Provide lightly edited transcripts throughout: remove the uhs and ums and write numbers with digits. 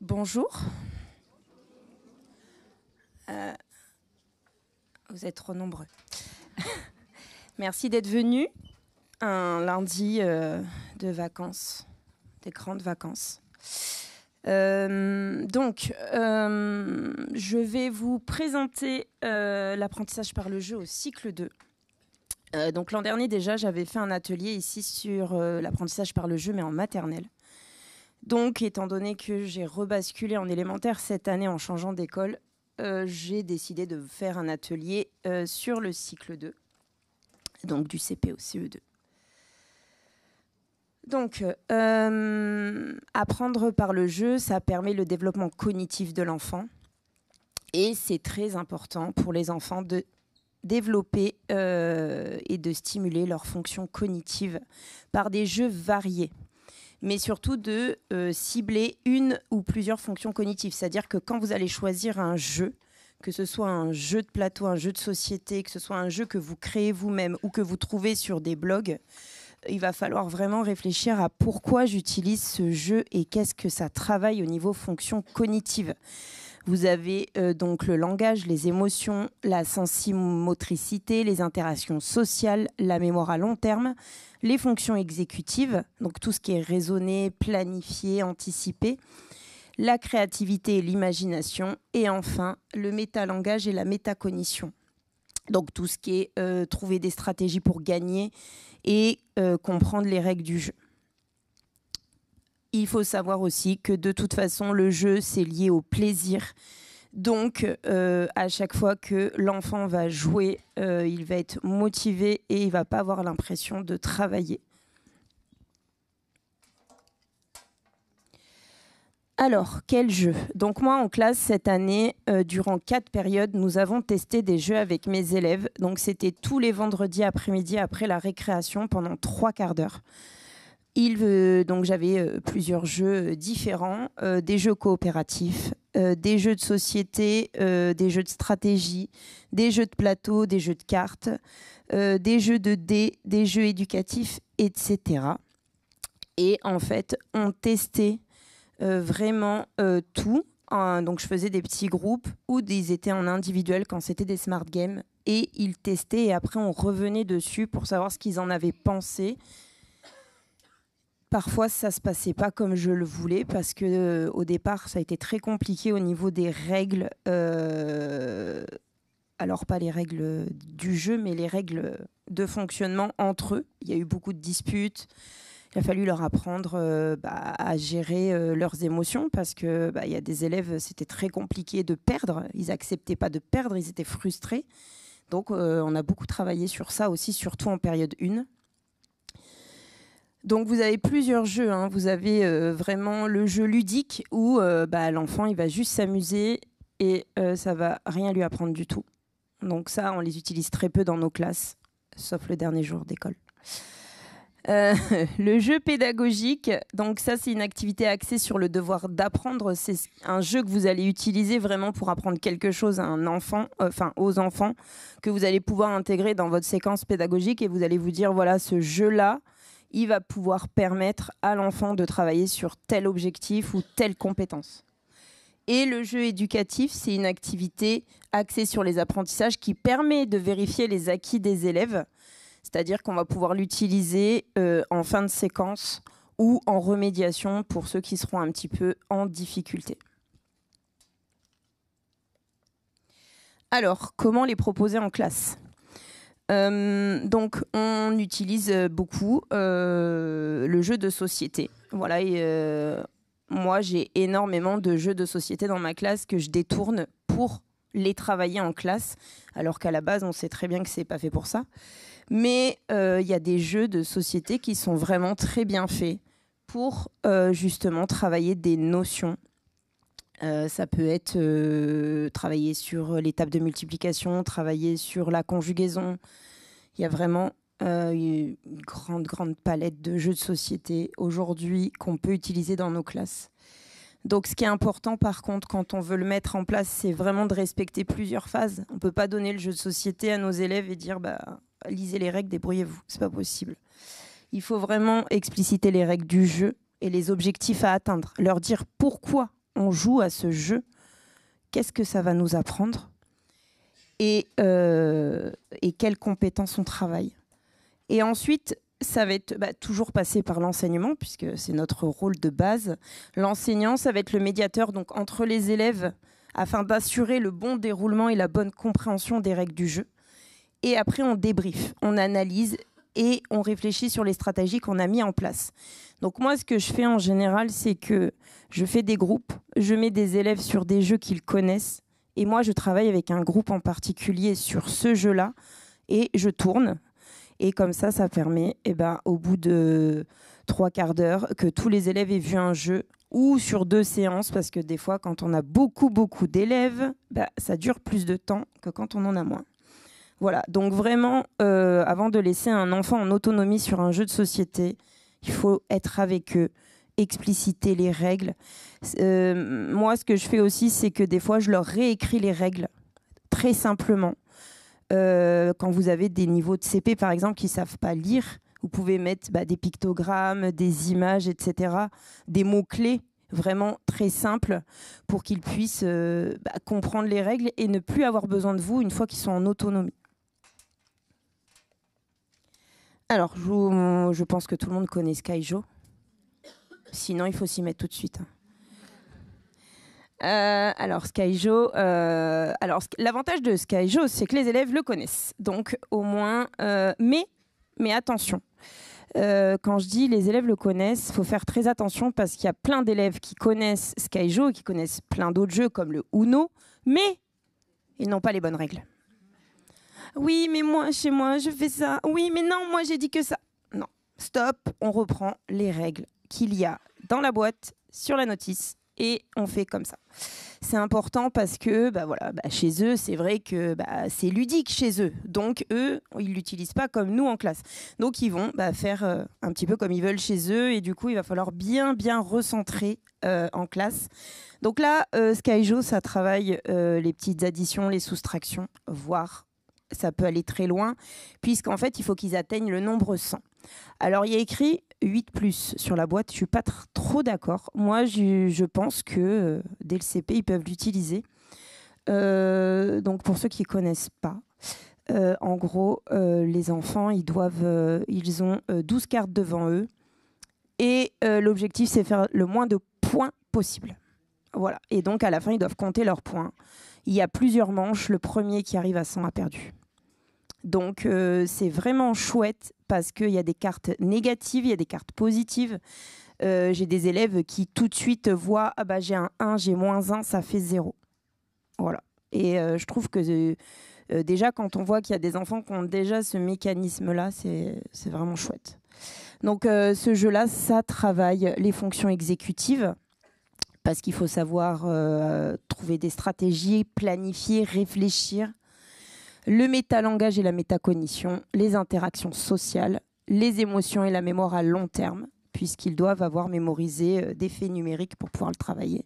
Bonjour. Vous êtes trop nombreux. Merci d'être venus un lundi de vacances, des grandes vacances. Je vais vous présenter l'apprentissage par le jeu au cycle 2. Donc l'an dernier déjà, j'avais fait un atelier ici sur l'apprentissage par le jeu, mais en maternelle. Donc, étant donné que j'ai rebasculé en élémentaire cette année en changeant d'école, j'ai décidé de faire un atelier sur le cycle 2, donc du CP au CE2. Donc, apprendre par le jeu, ça permet le développement cognitif de l'enfant. Et c'est très important pour les enfants de développer et de stimuler leurs fonctions cognitives par des jeux variés. Mais surtout de cibler une ou plusieurs fonctions cognitives. C'est-à-dire que quand vous allez choisir un jeu, que ce soit un jeu de plateau, un jeu de société, que ce soit un jeu que vous créez vous-même ou que vous trouvez sur des blogs, il va falloir vraiment réfléchir à pourquoi j'utilise ce jeu et qu'est-ce que ça travaille au niveau fonctions cognitives. Vous avez donc le langage, les émotions, la sensimotricité, les interactions sociales, la mémoire à long terme, les fonctions exécutives, donc tout ce qui est raisonné, planifié, anticipé, la créativité et l'imagination, et enfin le métalangage et la métacognition. Donc tout ce qui est trouver des stratégies pour gagner et comprendre les règles du jeu. Il faut savoir aussi que de toute façon, le jeu, c'est lié au plaisir. Donc, à chaque fois que l'enfant va jouer, il va être motivé et il ne va pas avoir l'impression de travailler. Alors, quel jeu? Donc moi, en classe, cette année, durant 4 périodes, nous avons testé des jeux avec mes élèves. Donc, c'était tous les vendredis après-midi, après la récréation, pendant 3 quarts d'heure. Donc j'avais plusieurs jeux différents, des jeux coopératifs, des jeux de société, des jeux de stratégie, des jeux de plateau, des jeux de cartes, des jeux de dés, des jeux éducatifs, etc. Et en fait, on testait vraiment tout. Donc je faisais des petits groupes ou ils étaient en individuel quand c'était des smart games et ils testaient et après on revenait dessus pour savoir ce qu'ils en avaient pensé. Parfois, ça ne se passait pas comme je le voulais parce que au départ, ça a été très compliqué au niveau des règles. Alors, pas les règles du jeu, mais les règles de fonctionnement entre eux. Il y a eu beaucoup de disputes. Il a fallu leur apprendre à gérer leurs émotions parce que il y a des élèves, c'était très compliqué de perdre. Ils n'acceptaient pas de perdre, ils étaient frustrés. Donc, on a beaucoup travaillé sur ça aussi, surtout en période 1. Donc vous avez plusieurs jeux, hein. Vous avez vraiment le jeu ludique où l'enfant il va juste s'amuser et ça va rien lui apprendre du tout. Donc ça, on les utilise très peu dans nos classes, sauf le dernier jour d'école. Le jeu pédagogique, donc ça c'est une activité axée sur le devoir d'apprendre. C'est un jeu que vous allez utiliser vraiment pour apprendre quelque chose à un enfant, aux enfants, que vous allez pouvoir intégrer dans votre séquence pédagogique et vous allez vous dire voilà, ce jeu-là, il va pouvoir permettre à l'enfant de travailler sur tel objectif ou telle compétence. Et le jeu éducatif, c'est une activité axée sur les apprentissages qui permet de vérifier les acquis des élèves. C'est-à-dire qu'on va pouvoir l'utiliser en fin de séquence ou en remédiation pour ceux qui seront un petit peu en difficulté. Alors, comment les proposer en classe ? Donc on utilise beaucoup le jeu de société. Voilà, moi j'ai énormément de jeux de société dans ma classe que je détourne pour les travailler en classe, alors qu'à la base on sait très bien que c'est pas fait pour ça. Mais il y a des jeux de société qui sont vraiment très bien faits pour justement travailler des notions. Ça peut être travailler sur les tables de multiplication, travailler sur la conjugaison. Il y a vraiment une grande palette de jeux de société aujourd'hui qu'on peut utiliser dans nos classes. Donc ce qui est important par contre quand on veut le mettre en place, c'est vraiment de respecter plusieurs phases. On ne peut pas donner le jeu de société à nos élèves et dire lisez les règles, débrouillez-vous. C'est pas possible. Il faut vraiment expliciter les règles du jeu et les objectifs à atteindre. Leur dire pourquoi on joue à ce jeu, qu'est-ce que ça va nous apprendre et quelles compétences on travaille. Et ensuite, ça va être toujours passer par l'enseignement, puisque c'est notre rôle de base. L'enseignant, ça va être le médiateur donc, entre les élèves, afin d'assurer le bon déroulement et la bonne compréhension des règles du jeu. Et après, on débriefe, on analyse et on réfléchit sur les stratégies qu'on a mis en place. Donc moi, ce que je fais en général, c'est que je fais des groupes, je mets des élèves sur des jeux qu'ils connaissent, et moi, je travaille avec un groupe en particulier sur ce jeu-là, et je tourne. Et comme ça, ça permet, au bout de 3/4 d'heure, que tous les élèves aient vu un jeu, ou sur 2 séances, parce que des fois, quand on a beaucoup d'élèves, ça dure plus de temps que quand on en a moins. Voilà, donc vraiment, avant de laisser un enfant en autonomie sur un jeu de société, il faut être avec eux, expliciter les règles. Moi, ce que je fais aussi, c'est que des fois, je leur réécris les règles, très simplement. Quand vous avez des niveaux de CP, par exemple, qui ne savent pas lire, vous pouvez mettre des pictogrammes, des images, etc., des mots-clés vraiment très simples pour qu'ils puissent comprendre les règles et ne plus avoir besoin de vous une fois qu'ils sont en autonomie. Alors, je pense que tout le monde connaît Skyjo. Sinon, il faut s'y mettre tout de suite. Alors, Skyjo, l'avantage de Skyjo, c'est que les élèves le connaissent. Donc, au moins, mais attention. Quand je dis les élèves le connaissent, il faut faire très attention parce qu'il y a plein d'élèves qui connaissent Skyjo, qui connaissent plein d'autres jeux comme le Uno, mais ils n'ont pas les bonnes règles. Oui, mais moi, chez moi, je fais ça. Oui, mais non, moi, j'ai dit que ça. Non, stop, on reprend les règles qu'il y a dans la boîte, sur la notice, et on fait comme ça. C'est important parce que chez eux, c'est vrai que c'est ludique chez eux. Donc, eux, ils ne l'utilisent pas comme nous en classe. Donc, ils vont faire un petit peu comme ils veulent chez eux. Et du coup, il va falloir bien recentrer en classe. Donc là, Skyjo, ça travaille les petites additions, les soustractions, voire ça peut aller très loin, puisqu'en fait, il faut qu'ils atteignent le nombre 100. Alors, il y a écrit 8+ sur la boîte. Je ne suis pas trop d'accord. Moi, je pense que dès le CP, ils peuvent l'utiliser. Donc, pour ceux qui ne connaissent pas, en gros, les enfants, ils ont 12 cartes devant eux. Et l'objectif, c'est faire le moins de points possible. Voilà. Et donc, à la fin, ils doivent compter leurs points. Il y a plusieurs manches. Le premier qui arrive à 100 a perdu. Donc, c'est vraiment chouette parce qu'il y a des cartes négatives, il y a des cartes positives. J'ai des élèves qui tout de suite voient « Ah j'ai un 1, j'ai -1, ça fait 0 ». Voilà. Et je trouve que déjà, quand on voit qu'il y a des enfants qui ont déjà ce mécanisme-là, c'est vraiment chouette. Donc, ce jeu-là, ça travaille les fonctions exécutives parce qu'il faut savoir trouver des stratégies, planifier, réfléchir. Le métalangage et la métacognition, les interactions sociales, les émotions et la mémoire à long terme, puisqu'ils doivent avoir mémorisé des faits numériques pour pouvoir le travailler.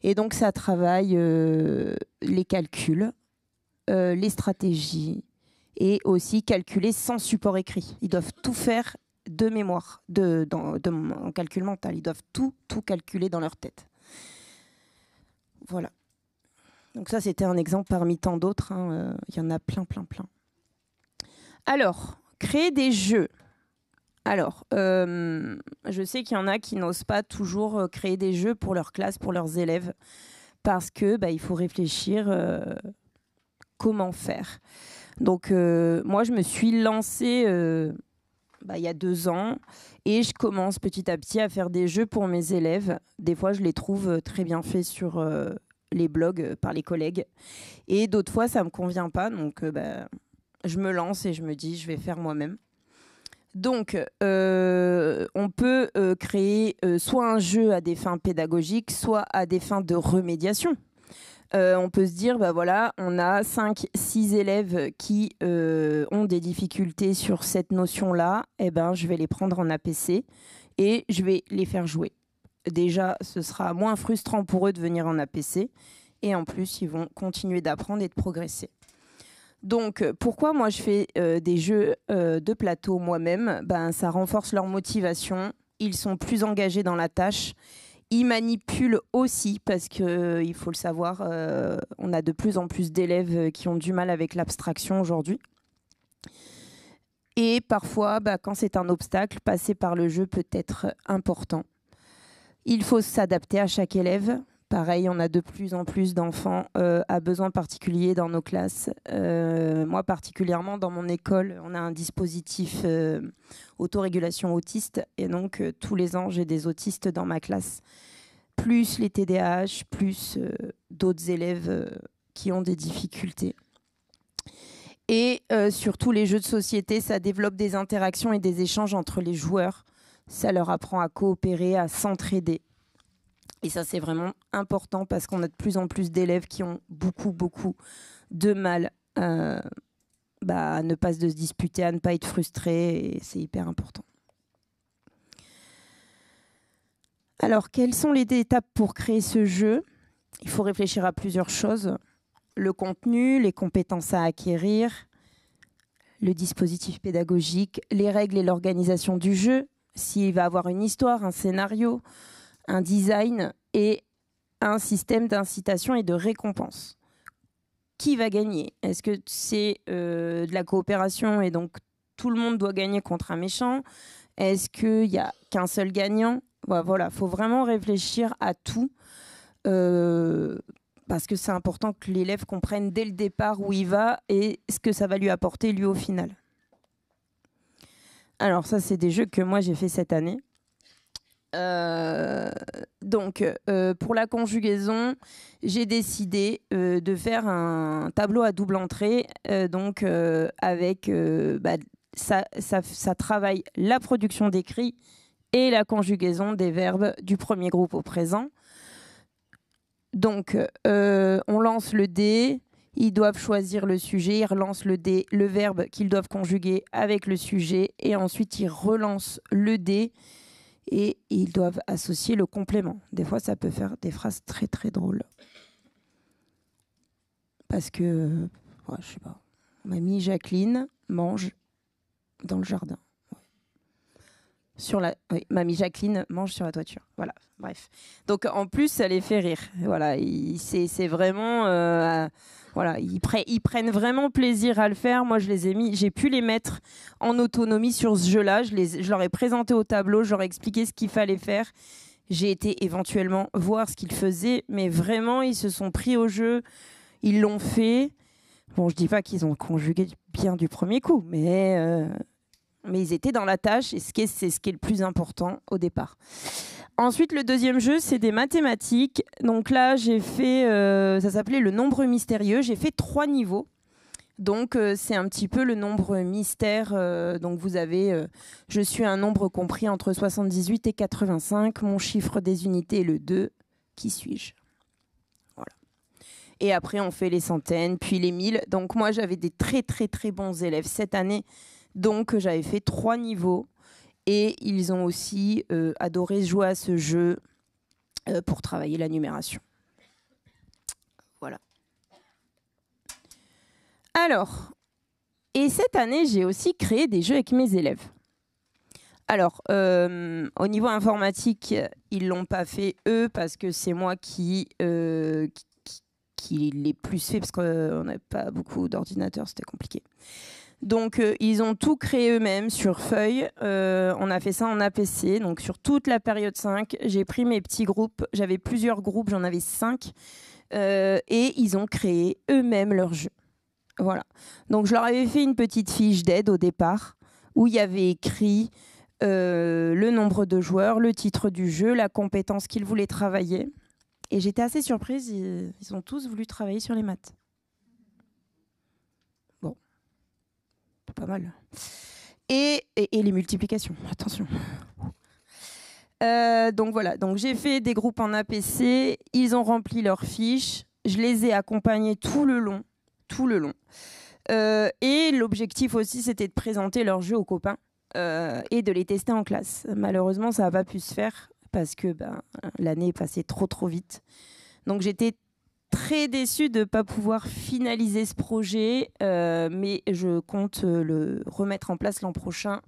Et donc, ça travaille les calculs, les stratégies et aussi calculer sans support écrit. Ils doivent tout faire de mémoire, en calcul mental. Ils doivent tout calculer dans leur tête. Voilà. Donc ça, c'était un exemple parmi tant d'autres. Il y en a plein. Alors, créer des jeux. Alors, je sais qu'il y en a qui n'osent pas toujours créer des jeux pour leur classe, pour leurs élèves, parce que il faut réfléchir comment faire. Donc, moi, je me suis lancée il y a 2 ans et je commence petit à petit à faire des jeux pour mes élèves. Des fois, je les trouve très bien faits sur les blogs par les collègues. Et d'autres fois, ça ne me convient pas. Donc, je me lance et je me dis, je vais faire moi-même. Donc, on peut créer soit un jeu à des fins pédagogiques, soit à des fins de remédiation. On peut se dire, on a 5-6 élèves qui ont des difficultés sur cette notion-là. Je vais les prendre en APC et je vais les faire jouer. Déjà, ce sera moins frustrant pour eux de venir en APC. Et en plus, ils vont continuer d'apprendre et de progresser. Donc, pourquoi moi je fais des jeux de plateau moi-même ? Ça renforce leur motivation. Ils sont plus engagés dans la tâche. Ils manipulent aussi parce que, il faut le savoir, on a de plus en plus d'élèves qui ont du mal avec l'abstraction aujourd'hui. Et parfois, quand c'est un obstacle, passer par le jeu peut être important. Il faut s'adapter à chaque élève. Pareil, on a de plus en plus d'enfants à besoins particuliers dans nos classes. Moi, particulièrement, dans mon école, on a un dispositif autorégulation autiste. Et donc, tous les ans, j'ai des autistes dans ma classe. Plus les TDAH, plus d'autres élèves qui ont des difficultés. Et surtout, les jeux de société, ça développe des interactions et des échanges entre les joueurs. Ça leur apprend à coopérer, à s'entraider. Et ça, c'est vraiment important parce qu'on a de plus en plus d'élèves qui ont beaucoup de mal à ne pas se disputer, à ne pas être frustrés. Et c'est hyper important. Alors, quelles sont les étapes pour créer ce jeu? Il faut réfléchir à plusieurs choses. Le contenu, les compétences à acquérir, le dispositif pédagogique, les règles et l'organisation du jeu, s'il va avoir une histoire, un scénario, un design et un système d'incitation et de récompense. Qui va gagner? Est-ce que c'est de la coopération et donc tout le monde doit gagner contre un méchant? Est-ce qu'il n'y a qu'un seul gagnant? Voilà, faut vraiment réfléchir à tout parce que c'est important que l'élève comprenne dès le départ où il va et ce que ça va lui apporter lui au final. Alors ça, c'est des jeux que moi j'ai fait cette année. Pour la conjugaison, j'ai décidé de faire un tableau à double entrée. Avec ça travaille la production d'écrit et la conjugaison des verbes du premier groupe au présent. Donc, on lance le dé, ils doivent choisir le sujet, ils relancent le dé, le verbe qu'ils doivent conjuguer avec le sujet, et ensuite ils relancent le dé et ils doivent associer le complément. Des fois, ça peut faire des phrases très très drôles. Parce que, je sais pas, mamie Jacqueline mange dans le jardin. Mamie Jacqueline mange sur la toiture. Voilà, bref. Donc en plus, ça les fait rire. Voilà, c'est vraiment, ils prennent vraiment plaisir à le faire. Moi, j'ai pu les mettre en autonomie sur ce jeu-là. Je leur ai présenté au tableau, je leur ai expliqué ce qu'il fallait faire. J'ai été éventuellement voir ce qu'ils faisaient, mais vraiment, ils se sont pris au jeu. Ils l'ont fait. Bon, je dis pas qu'ils ont conjugué bien du premier coup, mais ils étaient dans la tâche et c'est ce qui est le plus important au départ. Ensuite, le deuxième jeu, c'est des mathématiques. Donc là, j'ai fait, ça s'appelait le nombre mystérieux. J'ai fait 3 niveaux. Donc, c'est un petit peu le nombre mystère. Donc, vous avez, je suis un nombre compris entre 78 et 85. Mon chiffre des unités est le 2. Qui suis-je? Voilà. Et après, on fait les centaines, puis les 1000. Donc, moi, j'avais des très, très, très bons élèves cette année. Donc, j'avais fait 3 niveaux et ils ont aussi adoré jouer à ce jeu pour travailler la numération. Voilà. Alors, et cette année, j'ai aussi créé des jeux avec mes élèves. Alors, au niveau informatique, ils ne l'ont pas fait eux parce que c'est moi qui l'ai plus fait parce qu'on n'avait pas beaucoup d'ordinateurs, c'était compliqué. Donc, ils ont tout créé eux-mêmes sur feuille. On a fait ça en APC. Donc, sur toute la période 5, j'ai pris mes petits groupes. J'avais plusieurs groupes, j'en avais 5. Et ils ont créé eux-mêmes leur jeu. Voilà. Donc, je leur avais fait une petite fiche d'aide au départ où il y avait écrit le nombre de joueurs, le titre du jeu, la compétence qu'ils voulaient travailler. Et j'étais assez surprise. Ils ont tous voulu travailler sur les maths. Pas mal. Et les multiplications, attention. Donc voilà, donc j'ai fait des groupes en APC, ils ont rempli leurs fiches, je les ai accompagnés tout le long. Et l'objectif aussi, c'était de présenter leur jeu aux copains et de les tester en classe. Malheureusement, ça n'a pas pu se faire parce que l'année est passée trop vite. Donc j'étais très déçue de ne pas pouvoir finaliser ce projet, mais je compte le remettre en place l'an prochain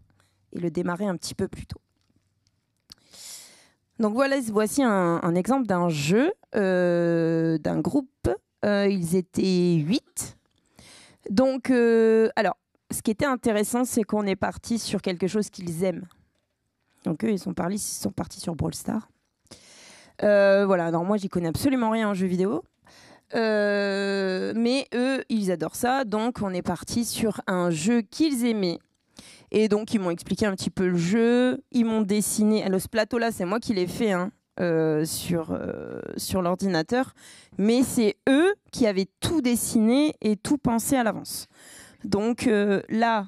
et le démarrer un petit peu plus tôt. Donc voilà, voici un exemple d'un jeu, d'un groupe. Ils étaient 8. Donc, alors, ce qui était intéressant, c'est qu'on est parti sur quelque chose qu'ils aiment. Donc eux, ils sont partis sur Brawl Stars. Voilà, alors moi, j'y connais absolument rien en jeu vidéo. Mais eux, ils adorent ça. Donc, on est parti sur un jeu qu'ils aimaient. Et donc, ils m'ont expliqué un petit peu le jeu. Ils m'ont dessiné. Alors, ce plateau-là, c'est moi qui l'ai fait sur l'ordinateur. Mais c'est eux qui avaient tout dessiné et tout pensé à l'avance. Donc là,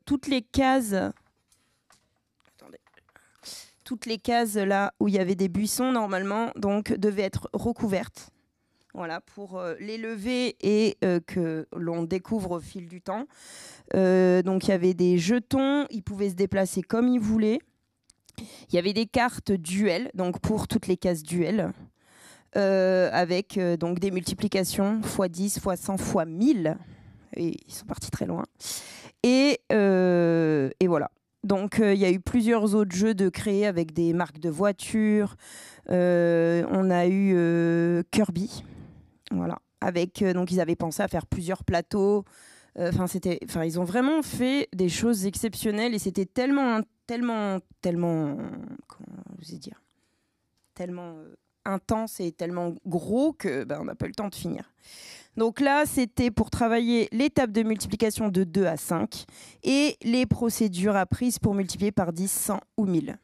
toutes les cases... Attendez. Toutes les cases là où il y avait des buissons, normalement, donc, devaient être recouvertes. Voilà, pour les lever et que l'on découvre au fil du temps. Donc il y avait des jetons, ils pouvaient se déplacer comme ils voulaient. Il y avait des cartes duel, donc pour toutes les cases duel, avec donc des multiplications x10, x100, x1000. Et ils sont partis très loin. Et voilà. Donc il y a eu plusieurs autres jeux de créer avec des marques de voitures. On a eu Kirby. Voilà. Donc ils avaient pensé à faire plusieurs plateaux. Ils ont vraiment fait des choses exceptionnelles et c'était tellement, comment vous dire, tellement intense et tellement gros que on n'a pas eu le temps de finir. Donc là, c'était pour travailler l'étape de multiplication de 2 à 5 et les procédures apprises pour multiplier par 10, 100 ou 1000.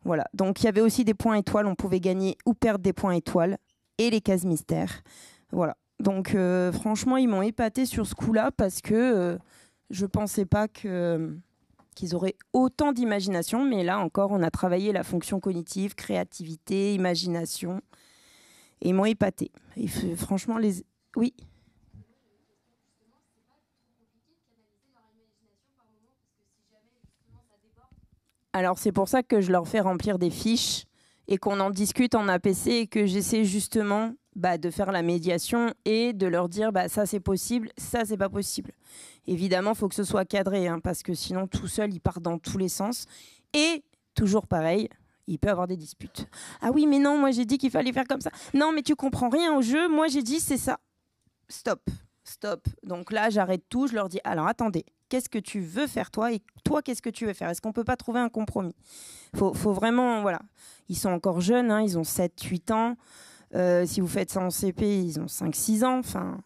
Voilà. Donc il y avait aussi des points étoiles, on pouvait gagner ou perdre des points étoiles et les cases mystères. Voilà. Donc franchement, ils m'ont épaté sur ce coup-là parce que je pensais pas qu'ils auraient autant d'imagination. Mais là encore, on a travaillé la fonction cognitive, créativité, imagination. Et ils m'ont épaté. Et franchement, oui. Alors c'est pour ça que je leur fais remplir des fiches et qu'on en discute en APC et que j'essaie justement de faire la médiation et de leur dire ça c'est possible, ça c'est pas possible. Évidemment, il faut que ce soit cadré parce que sinon tout seul il part dans tous les sens. Et toujours pareil, il peut avoir des disputes. Ah oui, mais non, moi j'ai dit qu'il fallait faire comme ça. Non, mais tu comprends rien au jeu, moi j'ai dit c'est ça. Stop. Donc là, j'arrête tout, je leur dis alors attendez, qu'est-ce que tu veux faire toi et toi qu'est-ce que tu veux faire? Est-ce qu'on peut pas trouver un compromis? Faut vraiment, voilà. Ils sont encore jeunes, ils ont 7-8 ans. Si vous faites ça en CP, ils ont 5-6 ans. Enfin,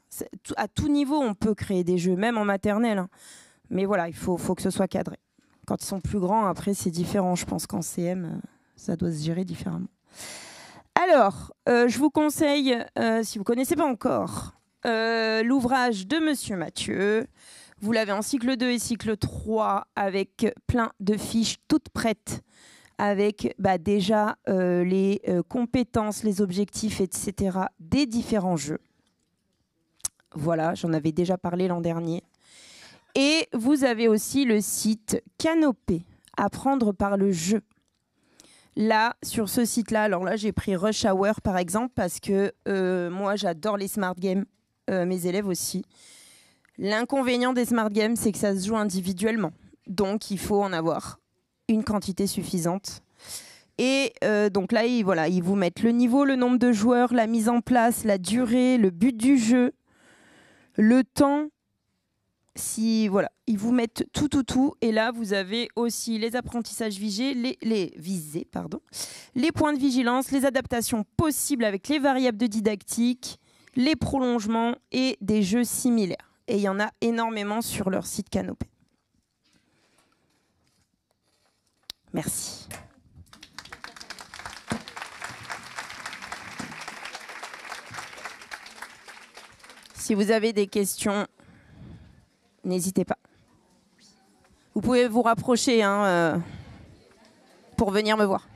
à tout niveau, on peut créer des jeux, même en maternelle. Mais voilà, il faut que ce soit cadré. Quand ils sont plus grands, après, c'est différent. Je pense qu'en CM, ça doit se gérer différemment. Alors, je vous conseille, si vous ne connaissez pas encore, l'ouvrage de Monsieur Mathieu. Vous l'avez en cycle 2 et cycle 3 avec plein de fiches toutes prêtes avec déjà les compétences, les objectifs, etc. des différents jeux. Voilà, j'en avais déjà parlé l'an dernier. Et vous avez aussi le site Canopé, apprendre par le jeu. Là, sur ce site-là, alors là, j'ai pris Rush Hour par exemple, parce que moi, j'adore les smart games, mes élèves aussi. L'inconvénient des smart games, c'est que ça se joue individuellement. Donc, il faut en avoir une quantité suffisante. Et donc là, ils vous mettent le niveau, le nombre de joueurs, la mise en place, la durée, le but du jeu, le temps. Ils vous mettent tout. Et là, vous avez aussi les apprentissages visés, les points de vigilance, les adaptations possibles avec les variables de didactique, les prolongements et des jeux similaires. Et il y en a énormément sur leur site Canopé. Merci. Si vous avez des questions, n'hésitez pas. Vous pouvez vous rapprocher pour venir me voir.